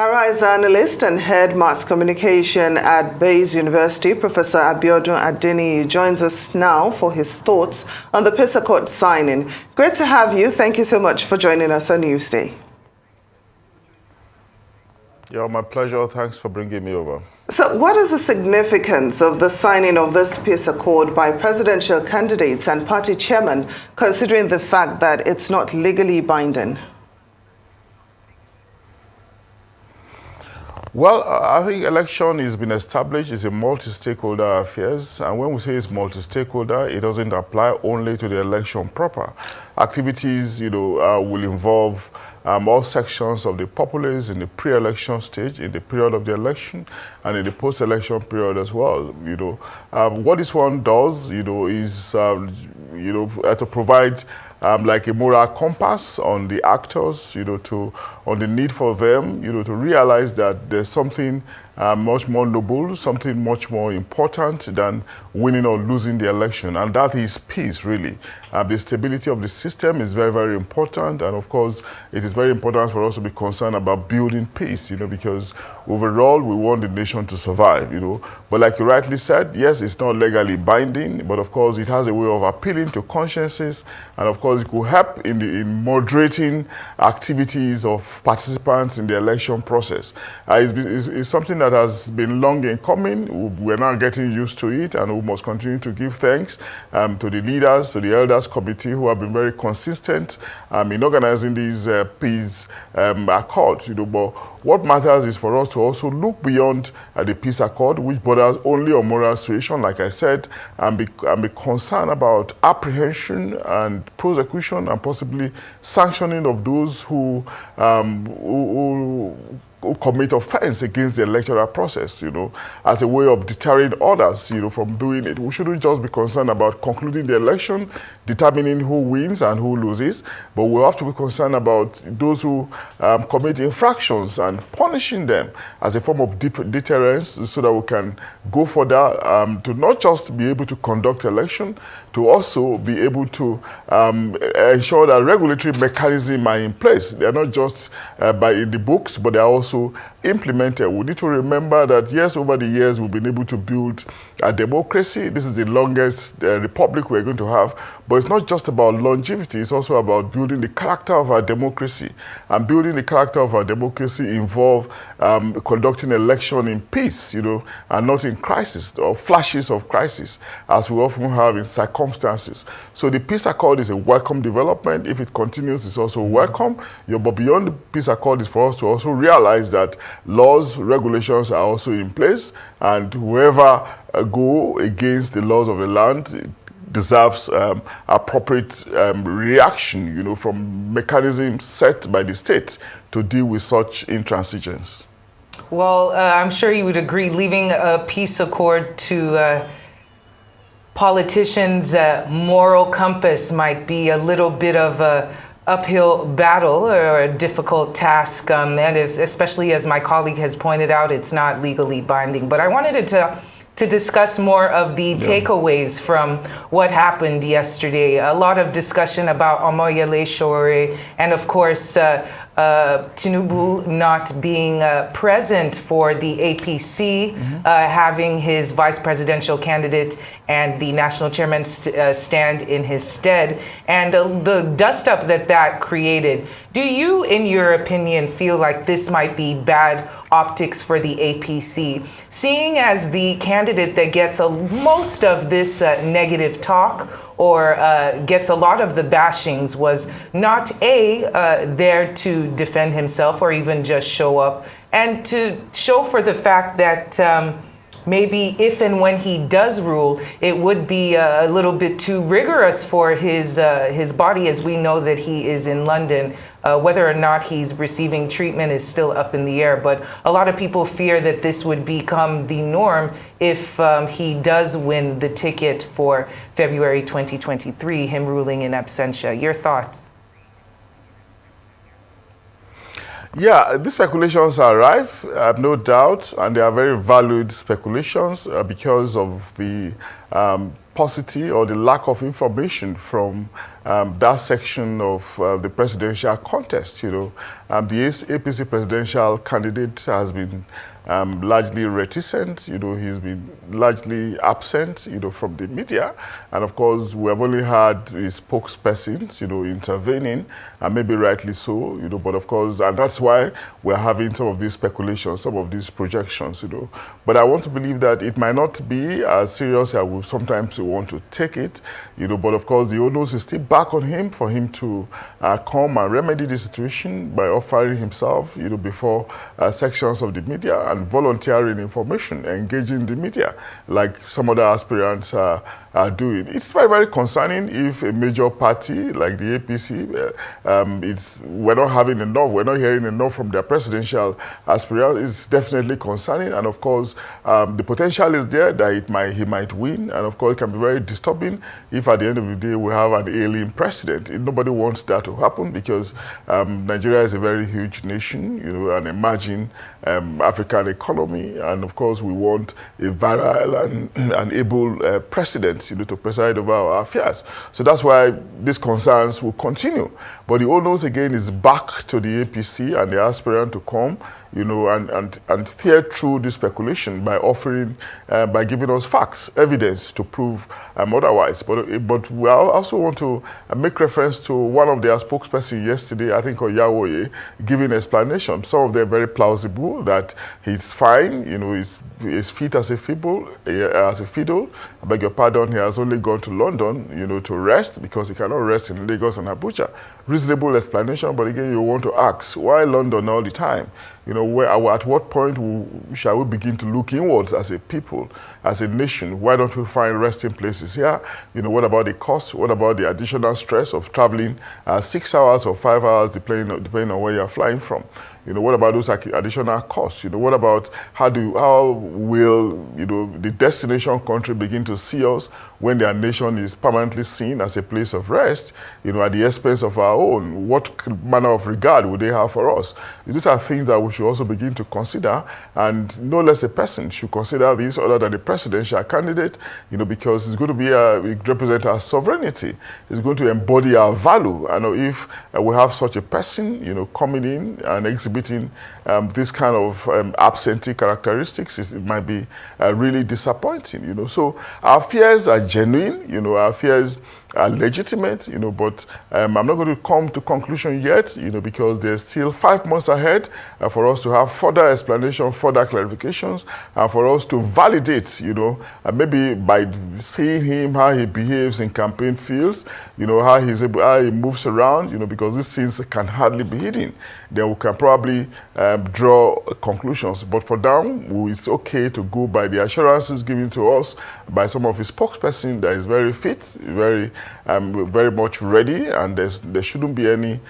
Arise analyst and head mass communication at Bayes University, Professor Abiodun Adeniyi, joins us now for his thoughts on the peace accord signing. Great to have you. Thank you so much for joining us on Newsday. Yeah, my pleasure. Thanks for bringing me over. So what is the significance of the signing of this peace accord by presidential candidates and party chairmen, considering the fact that it's not legally binding? Well, I think election has been established. It's a multi-stakeholder affairs. And when we say it's multi-stakeholder, it doesn't apply only to the election proper. Activities, will involve all sections of the populace in the pre-election stage, in the period of the election, and in the post-election period as well. What this one does, is, to provide like a moral compass on the actors, on the need for them, to realize that there's something much more noble, something much more important than winning or losing the election, and that is peace, really. The stability of the system is very, very important, and of course, it is very important for us to be concerned about building peace, because overall, we want the nation to survive, But like you rightly said, yes, it's not legally binding, but of course, it has a way of appealing to consciences, and of course, it could help in moderating activities of participants in the election process. It's something that has been long in coming. We're now getting used to it, and we must continue to give thanks to the leaders, to the Elders Committee, who have been very consistent in organizing these peace accords. But what matters is for us to also look beyond the peace accord, which borders only on moral suasion, like I said, and be concerned about apprehension and prosecution and possibly sanctioning of those who commit offense against the electoral process, as a way of deterring others, from doing it. We shouldn't just be concerned about concluding the election, determining who wins and who loses, but we have to be concerned about those who commit infractions and punishing them as a form of deterrence, so that we can go further to not just be able to conduct election, to also be able to ensure that regulatory mechanisms are in place. They are not just in the books, but they are also implemented. We need to remember that, yes, over the years, we've been able to build a democracy. This is the longest republic we're going to have. But it's not just about longevity. It's also about building the character of our democracy. And building the character of our democracy involves conducting election in peace, and not in crisis or flashes of crisis, as we often have in circumstances. So the peace accord is a welcome development. If it continues, it's also welcome. But beyond the peace accord is for us to also realize that laws, regulations are also in place, and whoever go against the laws of the land deserves appropriate reaction, from mechanisms set by the state to deal with such intransigence. Well, I'm sure you would agree, leaving a peace accord to politicians' moral compass might be a little bit of a uphill battle or a difficult task, and especially as my colleague has pointed out, it's not legally binding. But I wanted to discuss more of the takeaways from what happened yesterday. A lot of discussion about Omoyele Sowore, and of course, Tinubu not being present for the APC, having his vice presidential candidate and the national chairman stand in his stead, and the dust-up that created. Do you, in your opinion, feel like this might be bad optics for the APC, seeing as the candidate that gets most of this negative talk or gets a lot of the bashings was not there to defend himself or even just show up, and to show for the fact that maybe if and when he does rule, it would be a little bit too rigorous for his body, as we know that he is in London. Whether or not he's receiving treatment is still up in the air, but a lot of people fear that this would become the norm if he does win the ticket for February 2023, him ruling in absentia. Your thoughts? Yeah, these speculations are rife, no doubt, and they are very valid speculations because of the paucity or the lack of information from that section of the presidential contest. The APC presidential candidate has been largely reticent. He's been largely absent, from the media. And of course, we have only had his spokespersons, intervening, and maybe rightly so, but of course, and that's why we're having some of these speculations, some of these projections, But I want to believe that it might not be as serious as we sometimes want to take it, but of course, the onus is still back on him for him to come and remedy the situation by offering himself, before sections of the media and volunteering information, engaging the media, like some other aspirants are doing. It's very, very concerning if a major party like the APC, we're not having enough, we're not hearing enough from their presidential aspirant. It's definitely concerning, and of course, the potential is there that he might win, and of course, it can be very disturbing if at the end of the day we have an alien president. Nobody wants that to happen because Nigeria is a very huge nation, an emerging African economy, and of course, we want a virile and able president, to preside over our affairs. So that's why these concerns will continue. But the onus again is back to the APC and the aspirant to come, and steer through this speculation by by giving us facts, evidence to prove otherwise. But we also want to make reference to one of their spokespersons yesterday, I think, Oyawoye, giving explanation. Some of them very plausible that he's fine, he's fit as a fiddle. I beg your pardon, he has only gone to London, to rest because he cannot rest in Lagos and Abuja. Reasonable explanation, but again, you want to ask, why London all the time? At what point shall we begin to look inwards as a people, as a nation? Why don't we find resting places here? What about the cost? What about the additional stress of traveling 6 hours or 5 hours, depending on where you're flying from? What about those additional costs? What about how will the destination country begin to see us when their nation is permanently seen as a place of rest, at the expense of our own? What manner of regard would they have for us? These are things that we should also begin to consider, and no less a person should consider this other than the presidential candidate, because it's going to represent our sovereignty. It's going to embody our value. And if we have such a person, coming in and exhibiting this kind of absentee characteristics, it might be really disappointing. So our fears are genuine, our fears are legitimate, but I'm not going to come to conclusion yet, because there's still 5 months ahead for us to have further explanation, further clarifications, and for us to validate, maybe by seeing him, how he behaves in campaign fields, how he moves around, because these things can hardly be hidden. Then we can probably draw conclusions. But for now, it's okay to go by the assurances given to us by some of his spokesperson that is very fit, very much ready, and there shouldn't be any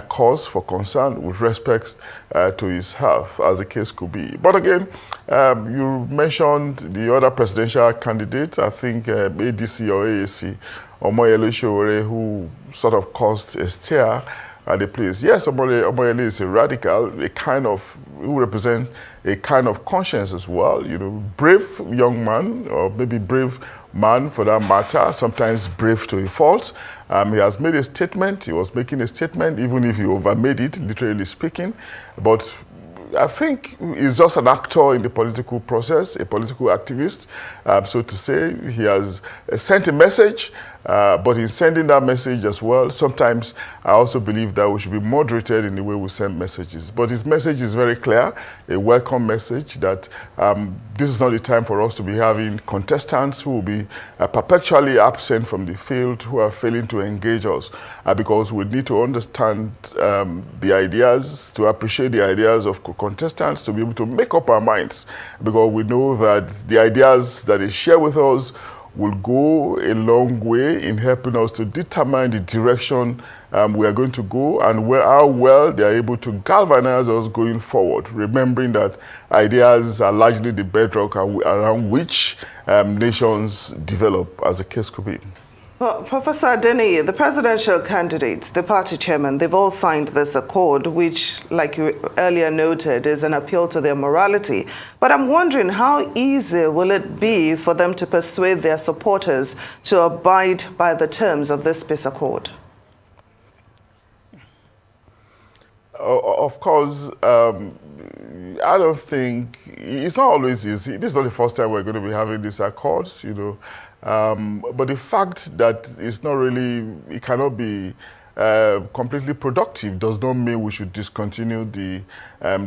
cause for concern with respect to his health, as the case could be. But again, you mentioned the other presidential candidate, I think ADC or AAC, Omoyele Sowore, who sort of caused a stir at the place. Yes, Omoyele is a radical, who represents a kind of conscience as well. Brave young man, or maybe brave man for that matter, sometimes brave to a fault. He has made a statement, he was making a statement, even if he overmade it, literally speaking. But I think he's just an actor in the political process, a political activist, so to say. He has sent a message, but in sending that message as well, sometimes I also believe that we should be moderated in the way we send messages. But his message is very clear, a welcome message that this is not the time for us to be having contestants who will be perpetually absent from the field, who are failing to engage us, because we need to understand the ideas, to appreciate the ideas of contestants, to be able to make up our minds, because we know that the ideas that they share with us will go a long way in helping us to determine the direction we are going to go, and how well they are able to galvanize us going forward, remembering that ideas are largely the bedrock around which nations develop, as the case could be. Well, Professor Adeniyi, the presidential candidates, the party chairman, they've all signed this accord, which, like you earlier noted, is an appeal to their morality. But I'm wondering, how easy will it be for them to persuade their supporters to abide by the terms of this peace accord? Of course, I don't think it's not always easy. This is not the first time we're going to be having these accords, but the fact that it's not really, it cannot be completely productive does not mean we should discontinue the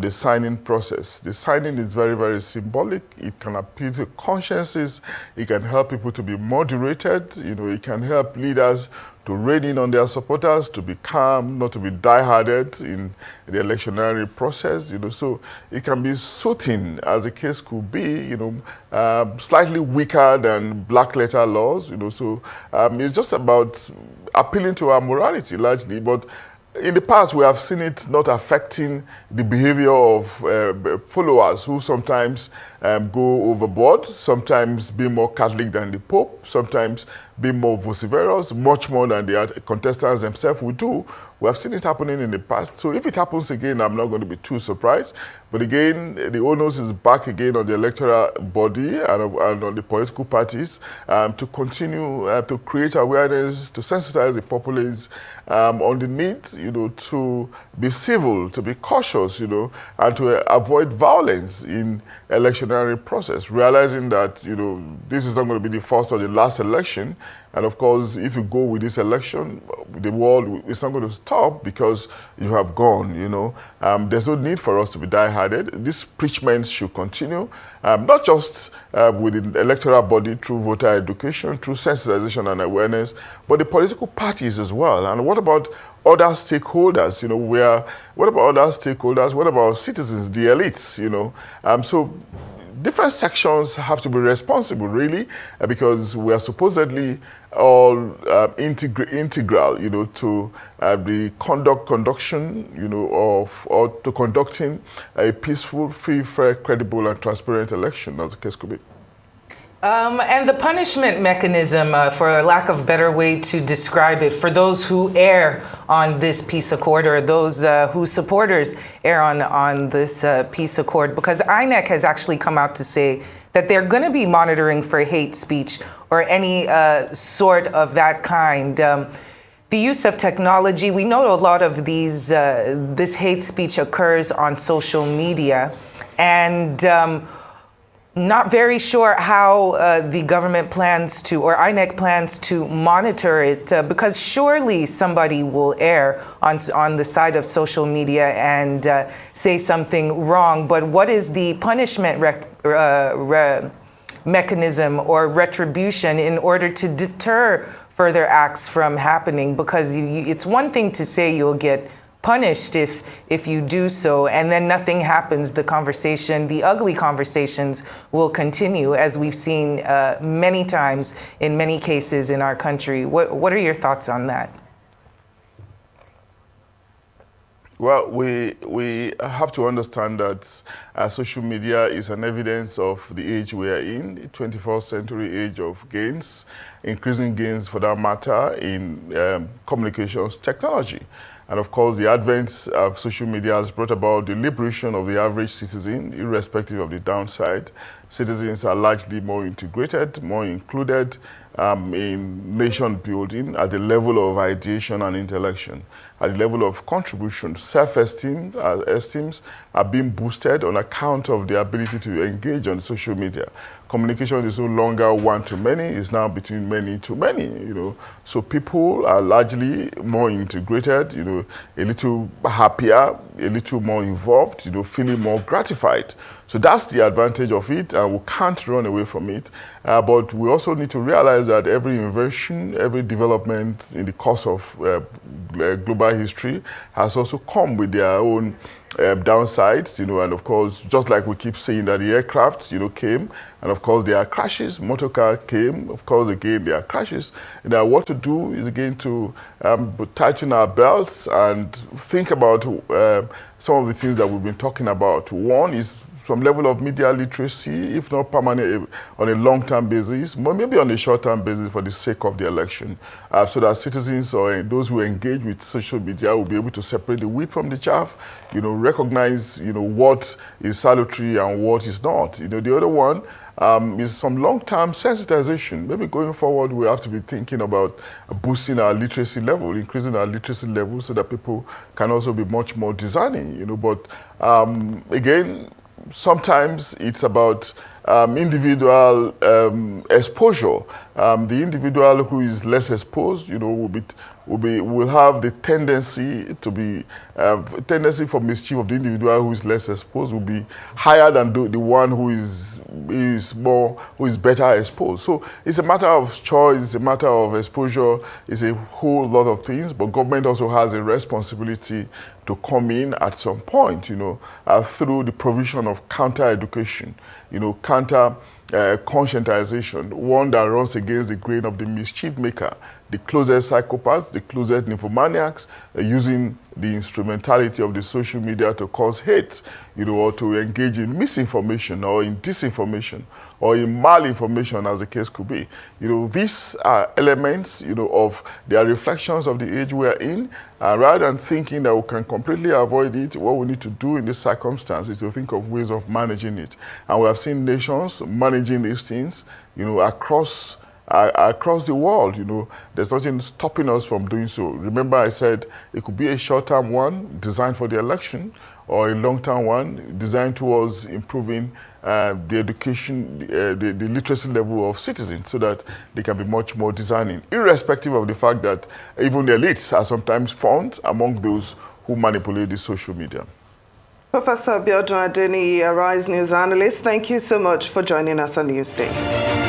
signing process. The signing is very, very symbolic. It can appeal to consciences. It can help people to be moderated. It can help leaders to rein in on their supporters, to be calm, not to be die-hearted in the electionary process. So it can be soothing, as the case could be. Slightly weaker than black letter laws. So it's just about appealing to our morality largely, but in the past, we have seen it not affecting the behavior of followers who sometimes go overboard, sometimes be more Catholic than the Pope, sometimes be more vociferous, much more than the contestants themselves would do. We have seen it happening in the past. So if it happens again, I'm not going to be too surprised. But again, the onus is back again on the electoral body and on the political parties to continue to create awareness, to sensitize the populace on the need, to be civil, to be cautious, and to avoid violence in electionary process, realizing that, this is not going to be the first or the last election. And of course, if you go with this election, the world is not going to stop because you have gone, There's no need for us to be die-hearted. This preachment should continue, not just with the electoral body through voter education, through sensitization and awareness, but the political parties as well. And what about other stakeholders? What about other stakeholders? What about citizens, the elites? So different sections have to be responsible, really, because we are supposedly all integral, to the conduction, or to conducting a peaceful, free, fair, credible, and transparent election, as the case could be. And the punishment mechanism, for lack of a better way to describe it, for those who err on this peace accord, or those whose supporters err on this peace accord, because INEC has actually come out to say that they're going to be monitoring for hate speech or any sort of that kind. The use of technology, we know a lot of this hate speech occurs on social media, and not very sure how the government plans to, or INEC plans to monitor it, because surely somebody will err on the side of social media and say something wrong. But what is the punishment mechanism or retribution in order to deter further acts from happening? Because it's one thing to say you'll get punished if you do so, and then nothing happens. The ugly conversations will continue, as we've seen many times in many cases in our country. What are your thoughts on that? Well, we have to understand that social media is an evidence of the age we are in, the 21st century age of gains, increasing gains for that matter in communications technology. And of course, the advent of social media has brought about the liberation of the average citizen, irrespective of the downside. Citizens are largely more integrated, more included in nation building at the level of ideation and intellection, at the level of contribution. Self-esteem, esteems are being boosted on account of the ability to engage on social media. Communication is no longer one-to-many, it's now between many to many, So people are largely more integrated, a little happier, a little more involved, feeling more gratified. So that's the advantage of it, and we can't run away from it. But we also need to realize that every invention, every development in the course of global history has also come with their own downsides, and of course, just like we keep saying that the aircraft, came, and of course there are crashes, motor car came, of course again there are crashes. And what to do is again to tighten our belts and think about some of the things that we've been talking about. One is some level of media literacy, if not permanent, on a long-term basis, maybe on a short-term basis for the sake of the election, so that citizens or those who engage with social media will be able to separate the wheat from the chaff, recognize, what is salutary and what is not. The other one is some long-term sensitization. Maybe going forward, we have to be thinking about boosting our literacy level, increasing our literacy level so that people can also be much more discerning, But again, sometimes it's about individual exposure. The individual who is less exposed, will have the tendency to be tendency for mischief of the individual who is less exposed will be higher than the one who is better exposed. So it's a matter of choice, it's a matter of exposure, it's a whole lot of things. But government also has a responsibility to come in at some point, through the provision of counter education, counter conscientization, one that runs against the grain of the mischief maker, the closest psychopaths, the closest nymphomaniacs, using the instrumentality of the social media to cause hate, or to engage in misinformation or in disinformation or in malinformation, as the case could be. These are elements, of their reflections of the age we are in. Rather than thinking that we can completely avoid it, what we need to do in this circumstance is to think of ways of managing it. And we have seen nations managing these things, across the world. There's nothing stopping us from doing so. Remember, I said it could be a short-term one designed for the election, or a long-term one designed towards improving the education, the literacy level of citizens, so that they can be much more discerning, irrespective of the fact that even the elites are sometimes found among those who manipulate the social media. Professor Abiodun Adeniyi, Arise News analyst, thank you so much for joining us on Newsday.